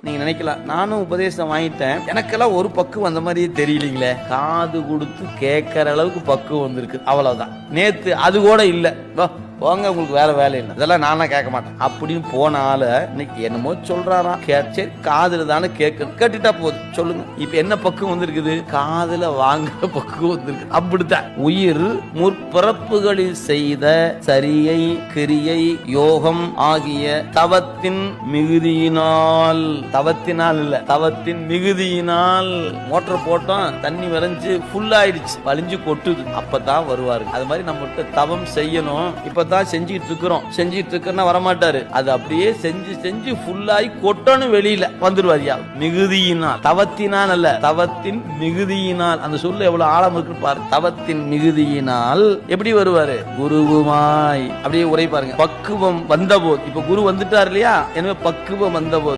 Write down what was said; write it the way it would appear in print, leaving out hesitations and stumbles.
நீங்க நினைக்கலாம், நானும் உபதேசம் வாங்கிட்டேன், எனக்கெல்லாம் ஒரு பக்குவம் அந்த மாதிரியே தெரியலீங்களே. காது கொடுத்து கேட்கற அளவுக்கு பக்குவம் வந்திருக்கு, அவ்வளவுதான். நேத்து அது கூட இல்ல, போங்க உங்களுக்கு வேற வேலை இல்லை, இதெல்லாம் நானா கேட்க மாட்டேன் அப்படின்னு போனால இன்னைக்கு என்னமோ சொல்றாரா, சரி காதுல தானே கேட்கணும், கேட்டுட்டா போதும். சொல்லுங்க, இப்ப என்ன பக்குவம் வந்திருக்குது? காதுல வாங்குற பக்குவம் வந்திருக்கு. அப்படித்தான் உயிர் முற்பிறப்புகளில் செய்த சரியை கிரியை யோகம் ஆகிய தவத்தின் மிகுதியினால், தவத்தினால் இல்ல, தவத்தின் மிகுதியினால். மோட்டர் போட்டோம், தண்ணி விரைஞ்சு ஃபுல் ஆயிடுச்சு, வலிஞ்சு கொட்டுது, அப்பதான் வருவாரு. அது மாதிரி நம்மகிட்ட தவம் செய்யணும். இப்பதான் செஞ்சுட்டு இருக்கிறோம், வரமாட்டாரு. அது அப்படியே செஞ்சு செஞ்சு ஃபுல்லாகி கொட்டணும், வெளியில வந்துருவாரியா. மிகுதியினால், தவத்தினால் அல்ல, தவத்தின் மிகுதியினால். அந்த சொல்ல எவ்வளவு ஆழம் இருக்குன்னு பாரு. தவத்தின் மிகுதியினால் எப்படி வருவாரு? குருவுமாய். அப்படியே உரை பாருங்க. பக்குவம் வந்தபோது, இப்ப குரு வந்துட்டார் இல்லையா, எனவே பக்குவம் வந்தபோது